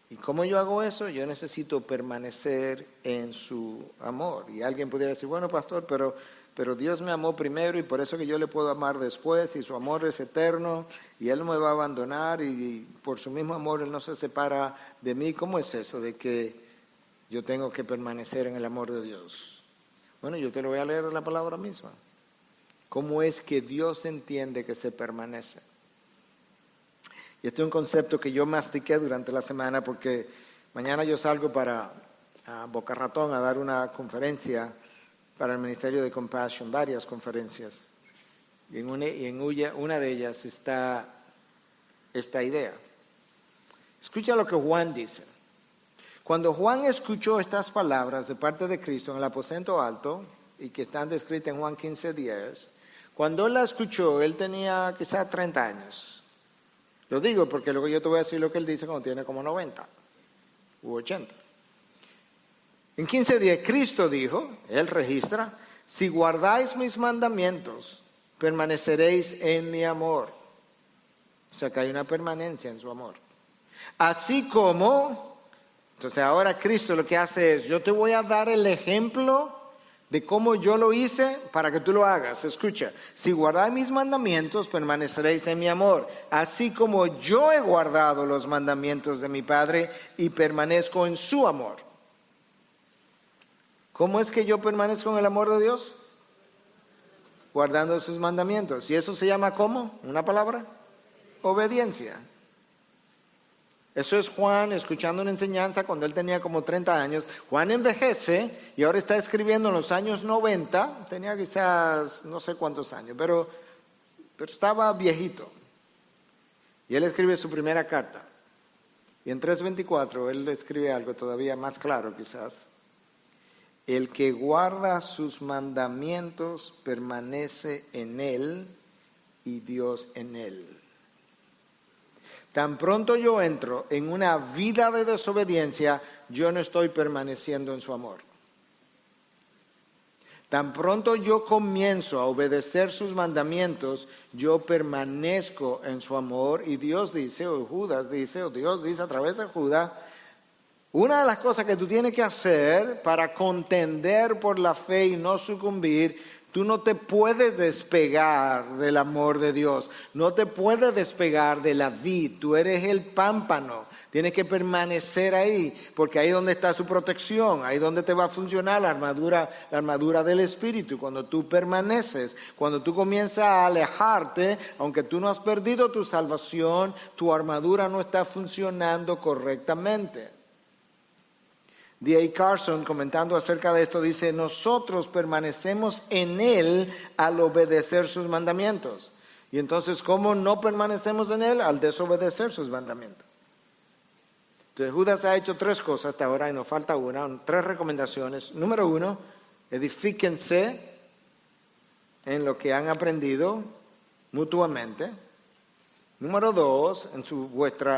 ¿Y cómo yo hago eso? Yo necesito permanecer en su amor. Y alguien pudiera decir, bueno, pastor, pero Dios me amó primero y por eso que yo le puedo amar después y su amor es eterno y Él no me va a abandonar y por su mismo amor Él no se separa de mí. ¿Cómo es eso de que yo tengo que permanecer en el amor de Dios? Bueno, yo te lo voy a leer en la palabra misma. ¿Cómo es que Dios entiende que se permanece? Y este es un concepto que yo mastiqué durante la semana porque mañana yo salgo para Boca Ratón a dar una conferencia para el Ministerio de Compassion, varias conferencias. Y en una de ellas está esta idea. Escucha lo que Juan dice. Cuando Juan escuchó estas palabras de parte de Cristo en el aposento alto, y que están descritas en Juan 15:10, cuando él la escuchó, él tenía quizás 30 años. Lo digo porque luego yo te voy a decir lo que él dice cuando tiene como 90 u 80. En 15:10 Cristo dijo, él registra, si guardáis mis mandamientos, permaneceréis en mi amor. O sea que hay una permanencia en su amor. Así como, entonces ahora Cristo lo que hace es, yo te voy a dar el ejemplo de cómo yo lo hice para que tú lo hagas. Escucha, si guardáis mis mandamientos, permaneceréis en mi amor, así como yo he guardado los mandamientos de mi Padre y permanezco en su amor. ¿Cómo es que yo permanezco en el amor de Dios? Guardando sus mandamientos. ¿Y eso se llama cómo? ¿Una palabra? Obediencia. Eso es Juan escuchando una enseñanza cuando él tenía como 30 años. Juan envejece y ahora está escribiendo en los años 90. Tenía quizás no sé cuántos años, pero estaba viejito. Y él escribe su primera carta. Y en 3:24 él escribe algo todavía más claro quizás. El que guarda sus mandamientos permanece en él y Dios en él. Tan pronto yo entro en una vida de desobediencia, yo no estoy permaneciendo en su amor. Tan pronto yo comienzo a obedecer sus mandamientos, yo permanezco en su amor. Y Dios dice, o Judas dice, o Dios dice a través de Judas, una de las cosas que tú tienes que hacer para contender por la fe y no sucumbir, tú no te puedes despegar del amor de Dios, no te puedes despegar de la vid, tú eres el pámpano, tienes que permanecer ahí, porque ahí es donde está su protección, ahí es donde te va a funcionar la armadura del Espíritu, cuando tú permaneces, cuando tú comienzas a alejarte, aunque tú no has perdido tu salvación, tu armadura no está funcionando correctamente. D.A. Carson, comentando acerca de esto, dice, nosotros permanecemos en Él al obedecer sus mandamientos. Y entonces, ¿cómo no permanecemos en Él? Al desobedecer sus mandamientos. Entonces, Judas ha hecho 3 cosas hasta ahora y nos falta una, 3 recomendaciones. Número 1, edifíquense en lo que han aprendido mutuamente. Número 2,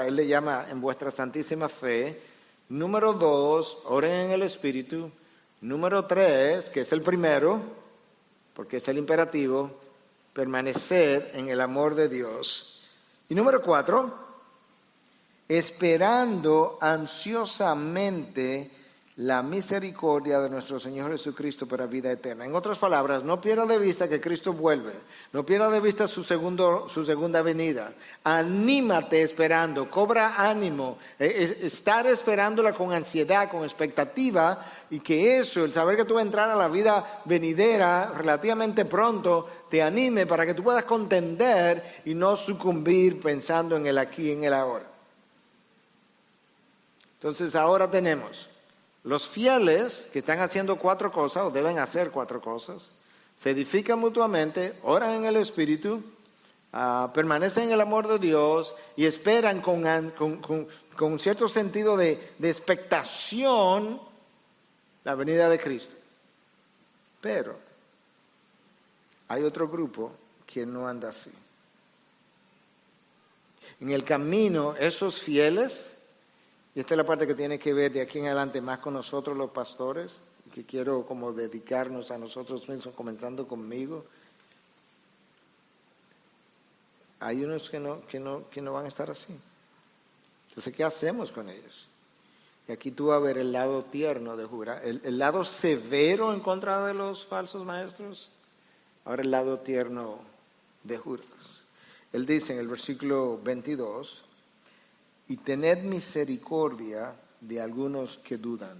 él le llama en vuestra santísima fe. Número 2, oren en el Espíritu. Número 3, que es el primero, porque es el imperativo, permanecer en el amor de Dios. Y número 4, esperando ansiosamente la misericordia de nuestro Señor Jesucristo para vida eterna. En otras palabras, no pierda de vista que Cristo vuelve, no pierda de vista su segunda venida. Anímate esperando, cobra ánimo, estar esperándola con ansiedad, con expectativa, y que eso, el saber que tú vas a entrar a la vida venidera relativamente pronto, te anime para que tú puedas contender y no sucumbir pensando en el aquí y en el ahora. Entonces ahora tenemos los fieles que están haciendo 4 cosas, o deben hacer 4 cosas, se edifican mutuamente, oran en el Espíritu, permanecen en el amor de Dios y esperan con cierto sentido de expectación la venida de Cristo. Pero hay otro grupo que no anda así. En el camino, esos fieles, y esta es la parte que tiene que ver de aquí en adelante más con nosotros los pastores, que quiero como dedicarnos a nosotros mismos, comenzando conmigo. Hay unos que no van a estar así. Entonces, ¿qué hacemos con ellos? Y aquí tú vas a ver el lado tierno de Judas, el lado severo en contra de los falsos maestros, ahora el lado tierno de Judas. Él dice en el versículo 22, y tened misericordia de algunos que dudan.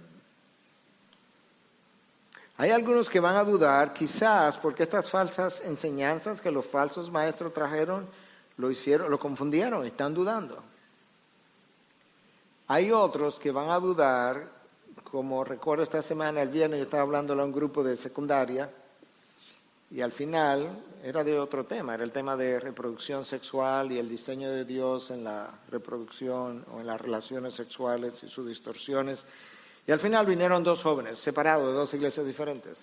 Hay algunos que van a dudar, quizás porque estas falsas enseñanzas que los falsos maestros trajeron, lo confundieron, están dudando. Hay otros que van a dudar, como recuerdo esta semana, el viernes, yo estaba hablándole a un grupo de secundaria, y al final era de otro tema, era el tema de reproducción sexual y el diseño de Dios en la reproducción o en las relaciones sexuales y sus distorsiones. Y al final vinieron dos jóvenes, separados de dos iglesias diferentes.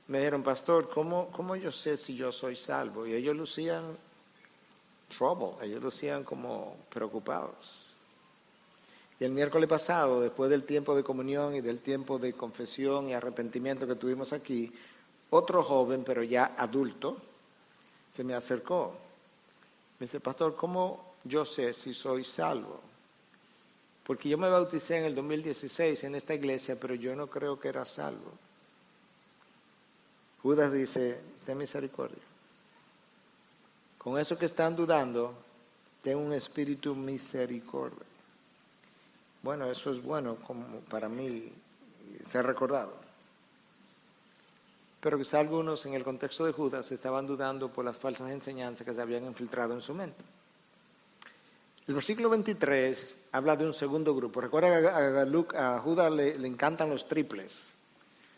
Me dijeron, pastor, ¿cómo yo sé si yo soy salvo? Y ellos lucían ellos lucían como preocupados. Y el miércoles pasado, después del tiempo de comunión y del tiempo de confesión y arrepentimiento que tuvimos aquí, otro joven, pero ya adulto, se me acercó. Me dice, pastor, ¿cómo yo sé si soy salvo? Porque yo me bauticé en el 2016 en esta iglesia, pero yo no creo que era salvo. Judas dice, ten misericordia. Con eso que están dudando, ten un espíritu misericordia. Bueno, eso es bueno como para mí ser recordado. Pero quizá algunos en el contexto de Judas estaban dudando por las falsas enseñanzas que se habían infiltrado en su mente. El versículo 23 habla de un segundo grupo. Recuerda que a Judas le encantan los triples.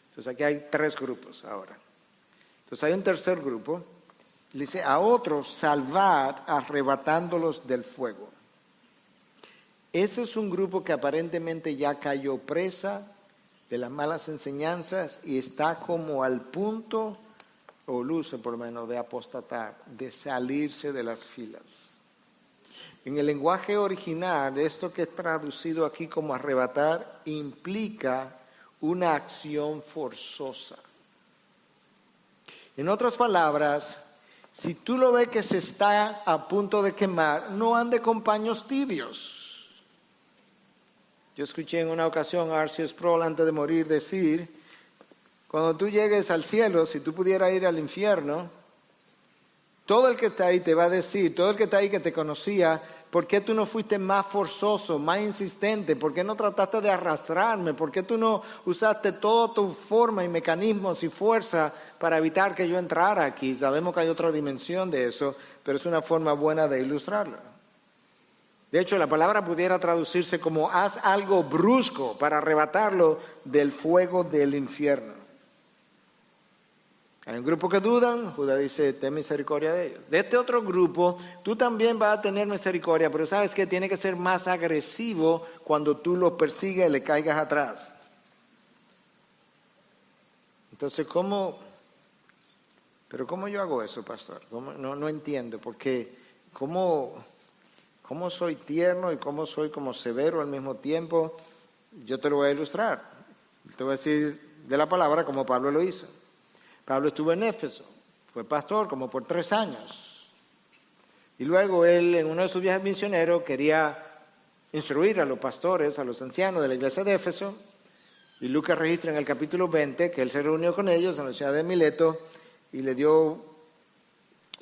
Entonces aquí hay tres grupos ahora. Entonces hay un tercer grupo. Dice, a otros salvad arrebatándolos del fuego. Ese es un grupo que aparentemente ya cayó presa de las malas enseñanzas y está como al punto, o luce por lo menos, de apostatar, de salirse de las filas. En el lenguaje original, esto que es traducido aquí como arrebatar, implica una acción forzosa. En otras palabras, si tú lo ves que se está a punto de quemar, no ande con paños tibios. Yo escuché en una ocasión a R.C. Sproul antes de morir decir, cuando tú llegues al cielo, si tú pudieras ir al infierno, todo el que está ahí te va a decir, todo el que está ahí que te conocía, ¿por qué tú no fuiste más forzoso, más insistente? ¿Por qué no trataste de arrastrarme? ¿Por qué tú no usaste toda tu forma y mecanismos y fuerza para evitar que yo entrara aquí? Sabemos que hay otra dimensión de eso, pero es una forma buena de ilustrarlo. De hecho, la palabra pudiera traducirse como haz algo brusco para arrebatarlo del fuego del infierno. Hay un grupo que dudan, Judas dice, ten misericordia de ellos. De este otro grupo, tú también vas a tener misericordia, pero sabes que tiene que ser más agresivo cuando tú lo persigues y le caigas atrás. Entonces, ¿cómo yo hago eso, pastor? No entiendo, porque ¿cómo soy tierno y cómo soy como severo al mismo tiempo? Yo te lo voy a ilustrar. Te voy a decir de la palabra como Pablo lo hizo. Pablo estuvo en Éfeso, fue pastor como por 3 años. Y luego él en uno de sus viajes misioneros quería instruir a los pastores, a los ancianos de la iglesia de Éfeso. Y Lucas registra en el capítulo 20 que él se reunió con ellos en la ciudad de Mileto y le dio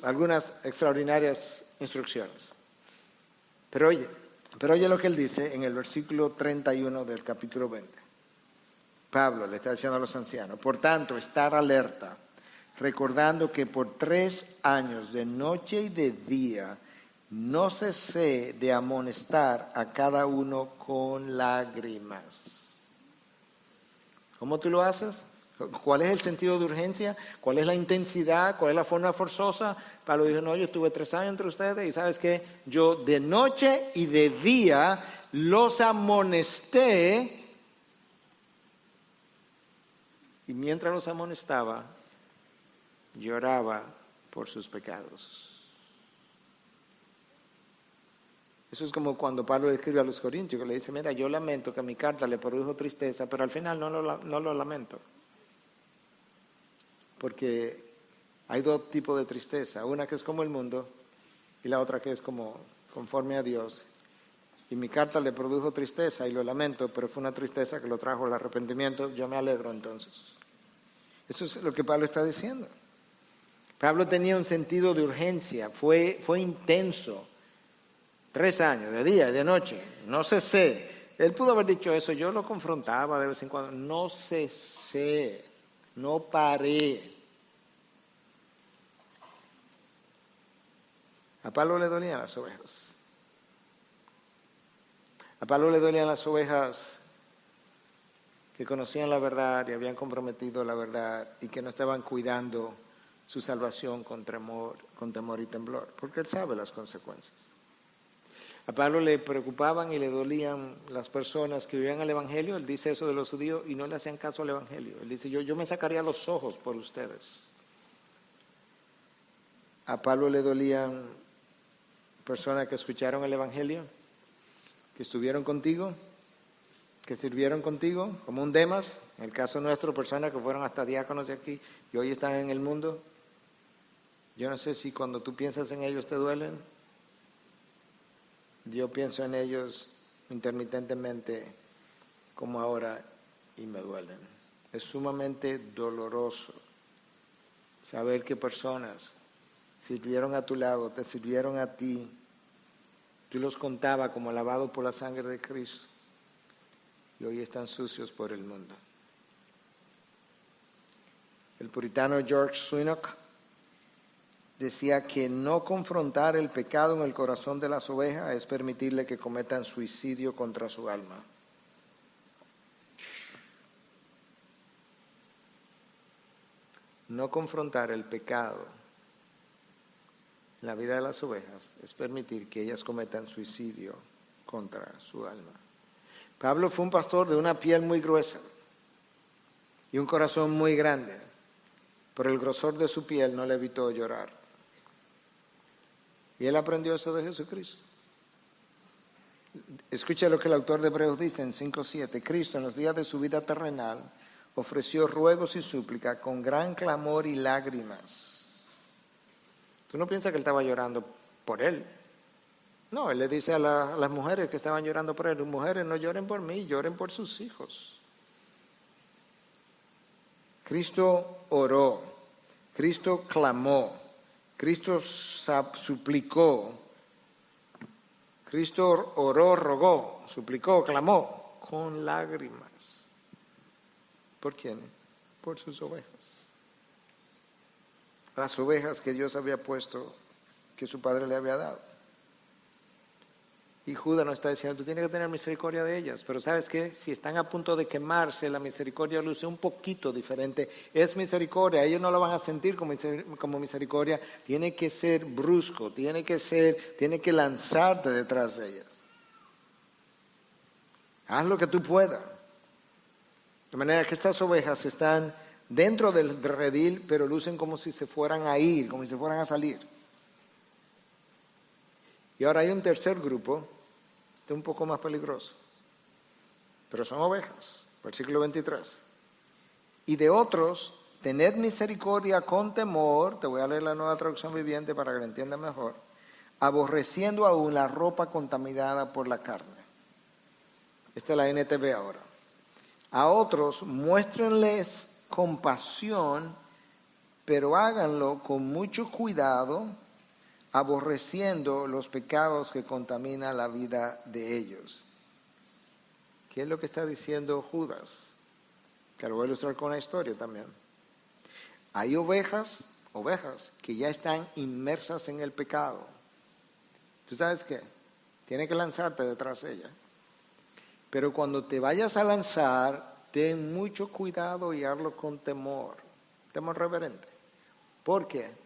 algunas extraordinarias instrucciones. Pero oye lo que él dice en el versículo 31 del capítulo 20. Pablo le está diciendo a los ancianos, por tanto, estar alerta, recordando que por 3 años, de noche y de día, no cesé de amonestar a cada uno con lágrimas. ¿Cómo tú lo haces? ¿Cuál es el sentido de urgencia? ¿Cuál es la intensidad? ¿Cuál es la forma forzosa? Pablo dijo, no, yo estuve 3 años entre ustedes y ¿sabes qué? Yo de noche y de día los amonesté y mientras los amonestaba, lloraba por sus pecados. Eso es como cuando Pablo le escribe a los Corintios, que le dice, mira, yo lamento que mi carta le produjo tristeza, pero al final no lo lamento. Porque hay dos tipos de tristeza, una que es como el mundo y la otra que es como conforme a Dios. Y mi carta le produjo tristeza y lo lamento, pero fue una tristeza que lo trajo el arrepentimiento, yo me alegro entonces. Eso es lo que Pablo está diciendo. Pablo tenía un sentido de urgencia, fue intenso. 3 años, de día y de noche, no cesé. Él pudo haber dicho eso, yo lo confrontaba de vez en cuando, no cesé, no paré. A Pablo le dolían las ovejas. A Pablo le dolían las ovejas que conocían la verdad y habían comprometido la verdad y que no estaban cuidando su salvación con temor y temblor, porque él sabe las consecuencias. A Pablo le preocupaban y le dolían las personas que vivían el Evangelio. Él dice eso de los judíos y no le hacían caso al Evangelio. Él dice, yo me sacaría los ojos por ustedes. A Pablo le dolían personas que escucharon el Evangelio, que estuvieron contigo, que sirvieron contigo, como un Demas, en el caso nuestro, personas que fueron hasta diáconos de aquí y hoy están en el mundo. Yo no sé si cuando tú piensas en ellos te duelen. Yo pienso en ellos intermitentemente como ahora y me duelen. Es sumamente doloroso saber que personas sirvieron a tu lado, te sirvieron a ti. Tú los contabas como lavados por la sangre de Cristo y hoy están sucios por el mundo. El puritano George Swinnock decía que no confrontar el pecado en el corazón de las ovejas es permitirle que cometan suicidio contra su alma. No confrontar el pecado en la vida de las ovejas es permitir que ellas cometan suicidio contra su alma. Pablo fue un pastor de una piel muy gruesa y un corazón muy grande, pero el grosor de su piel no le evitó llorar. Y él aprendió eso de Jesucristo. Escucha lo que el autor de Hebreos dice en 5:7. Cristo en los días de su vida terrenal ofreció ruegos y súplicas con gran clamor y lágrimas. ¿Tú no piensas que él estaba llorando por él? No, él le dice a las mujeres que estaban llorando por él, mujeres, no lloren por mí, lloren por sus hijos. Cristo oró, Cristo clamó, Cristo suplicó, Cristo oró, rogó, suplicó, clamó con lágrimas. ¿Por quién? Por sus ovejas. Las ovejas que Dios había puesto, que su padre le había dado. Y Judas nos está diciendo, tú tienes que tener misericordia de ellas, pero ¿sabes qué? Si están a punto de quemarse, la misericordia luce un poquito diferente. Es misericordia, ellos no lo van a sentir como misericordia, tiene que ser brusco, tiene que lanzarte detrás de ellas. Haz lo que tú puedas. De manera que estas ovejas están dentro del redil, pero lucen como si se fueran a ir, como si se fueran a salir. Y ahora hay un tercer grupo, este un poco más peligroso, pero son ovejas, versículo 23. Y de otros, tened misericordia con temor, te voy a leer la Nueva Traducción Viviente para que lo entiendan mejor, aborreciendo aún la ropa contaminada por la carne. Esta es la NTV ahora. A otros, muéstrenles compasión, pero háganlo con mucho cuidado, aborreciendo los pecados que contaminan la vida de ellos. ¿Qué es lo que está diciendo Judas? Que lo voy a ilustrar con una historia también. Hay ovejas que ya están inmersas en el pecado. ¿Tú sabes qué? Tienes que lanzarte detrás de ella. Pero cuando te vayas a lanzar, ten mucho cuidado y hazlo con temor reverente. ¿Por qué?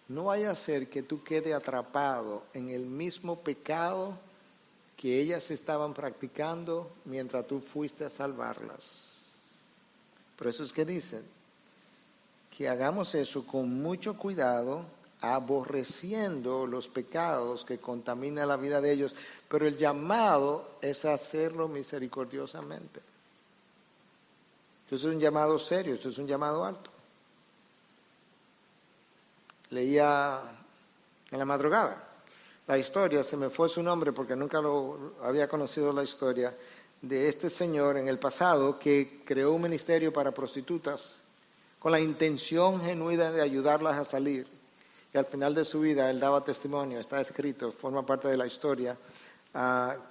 No vaya a ser que tú quedes atrapado en el mismo pecado que ellas estaban practicando mientras tú fuiste a salvarlas. Por eso es que dicen que hagamos eso con mucho cuidado, aborreciendo los pecados que contaminan la vida de ellos. Pero el llamado es hacerlo misericordiosamente. Esto es un llamado serio, esto es un llamado alto. Leía en la madrugada la historia, se me fue su nombre porque nunca lo había conocido, la historia de este señor en el pasado que creó un ministerio para prostitutas con la intención genuina de ayudarlas a salir. Y al final de su vida él daba testimonio, está escrito, forma parte de la historia,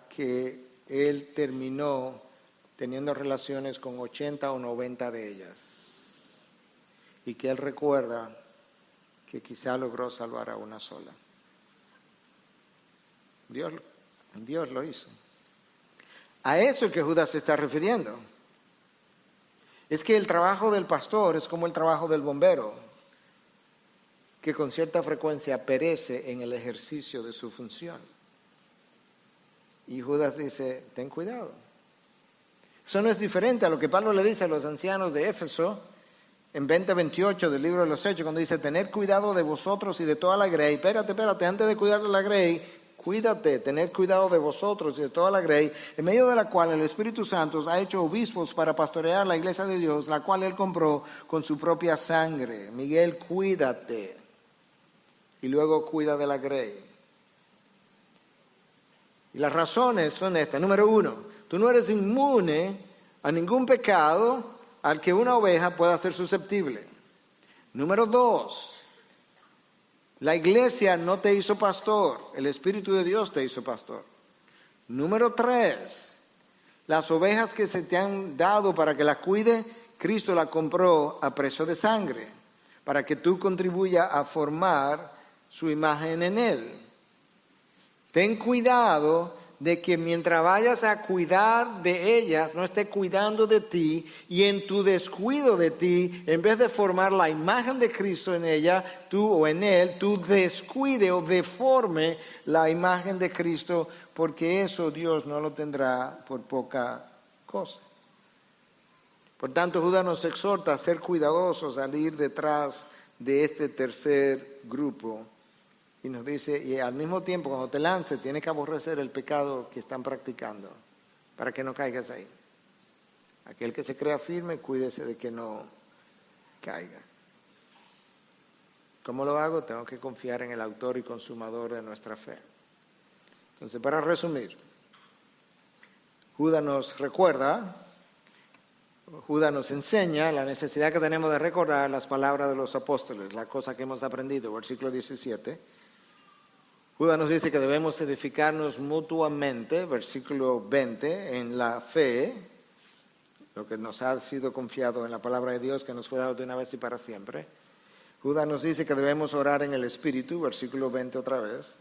que él terminó teniendo relaciones con 80 o 90 de ellas. Y que él recuerda que quizá logró salvar a una sola. Dios lo hizo. A eso es que Judas se está refiriendo. Es que el trabajo del pastor es como el trabajo del bombero, que con cierta frecuencia perece en el ejercicio de su función. Y Judas dice, ten cuidado. Eso no es diferente a lo que Pablo le dice a los ancianos de Éfeso en 20:28 del libro de los Hechos, cuando dice, tened cuidado de vosotros y de toda la grey. Espérate, antes de cuidar de la grey, cuídate, tened cuidado de vosotros y de toda la grey, en medio de la cual el Espíritu Santo ha hecho obispos para pastorear la iglesia de Dios, la cual él compró con su propia sangre. Miguel, cuídate. Y luego cuida de la grey. Y las razones son estas. Número 1, tú no eres inmune a ningún pecado al que una oveja pueda ser susceptible. Número 2, la iglesia no te hizo pastor, el Espíritu de Dios te hizo pastor. Número 3, las ovejas que se te han dado para que las cuide, Cristo las compró a precio de sangre, para que tú contribuyas a formar su imagen en él. Ten cuidado de que mientras vayas a cuidar de ellas, no estés cuidando de ti, y en tu descuido de ti, en vez de formar la imagen de Cristo en ella, tú o en él, tú descuide o deforme la imagen de Cristo, porque eso Dios no lo tendrá por poca cosa. Por tanto, Judas nos exhorta a ser cuidadosos, al ir detrás de este tercer grupo. Y nos dice, y al mismo tiempo cuando te lances tienes que aborrecer el pecado que están practicando para que no caigas ahí. Aquel que se crea firme, cuídese de que no caiga. ¿Cómo lo hago? Tengo que confiar en el autor y consumador de nuestra fe. Entonces, para resumir, Judas nos recuerda, Judas nos enseña la necesidad que tenemos de recordar las palabras de los apóstoles, la cosa que hemos aprendido, versículo 17. Judas nos dice que debemos edificarnos mutuamente, versículo 20, en la fe, lo que nos ha sido confiado en la palabra de Dios que nos fue dado de una vez y para siempre. Judas nos dice que debemos orar en el Espíritu, versículo 20 otra vez,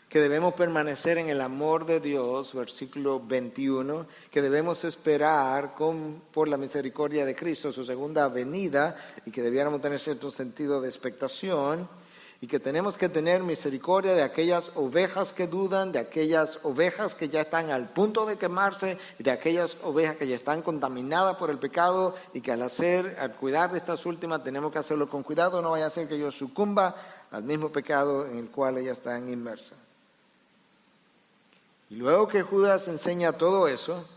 que debemos permanecer en el amor de Dios, versículo 21, que debemos esperar por la misericordia de Cristo su segunda venida y que debiéramos tener cierto sentido de expectación. Y que tenemos que tener misericordia de aquellas ovejas que dudan, de aquellas ovejas que ya están al punto de quemarse, y de aquellas ovejas que ya están contaminadas por el pecado, y que al cuidar de estas últimas tenemos que hacerlo con cuidado, no vaya a ser que yo sucumba al mismo pecado en el cual ellas están inmersas. Y luego que Judas enseña todo eso,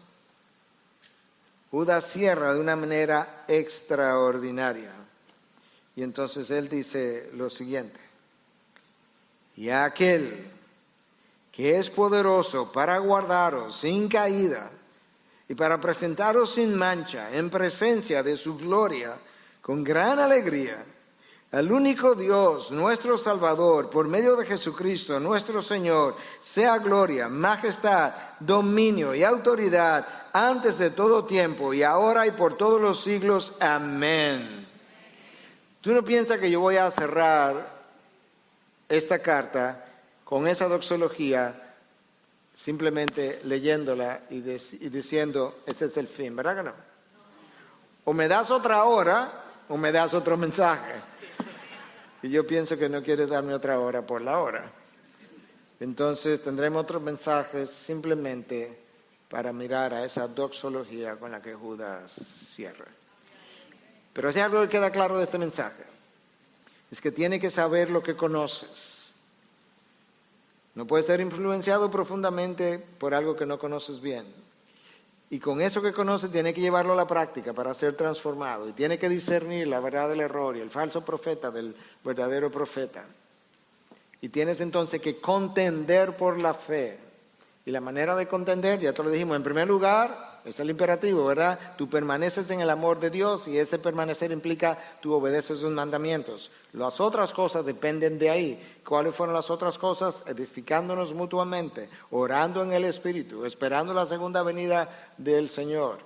Judas cierra de una manera extraordinaria. Y entonces él dice lo siguiente: y a aquel que es poderoso para guardaros sin caída y para presentaros sin mancha en presencia de su gloria con gran alegría, al único Dios, nuestro Salvador, por medio de Jesucristo, nuestro Señor, sea gloria, majestad, dominio y autoridad antes de todo tiempo y ahora y por todos los siglos. Amén. Tú no piensas que yo voy a cerrar esta carta con esa doxología simplemente leyéndola y diciendo ese es el fin, ¿verdad que no? O me das otra hora o me das otro mensaje. Y yo pienso que no quieres darme otra hora por la hora. Entonces tendremos otros mensajes simplemente para mirar a esa doxología con la que Judas cierra. Pero si algo que queda claro de este mensaje, es que tiene que saber lo que conoces. No puedes ser influenciado profundamente por algo que no conoces bien. Y con eso que conoces tiene que llevarlo a la práctica para ser transformado. Y tiene que discernir la verdad del error y el falso profeta del verdadero profeta. Y tienes entonces que contender por la fe. Y la manera de contender, ya te lo dijimos, en primer lugar, es el imperativo, ¿verdad? Tú permaneces en el amor de Dios y ese permanecer implica tú obedeces sus mandamientos. Las otras cosas dependen de ahí. ¿Cuáles fueron las otras cosas? Edificándonos mutuamente, orando en el Espíritu, esperando la segunda venida del Señor.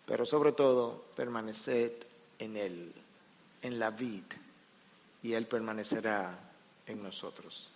Pero sobre todo, permaneced en Él, en la vid, y Él permanecerá en nosotros.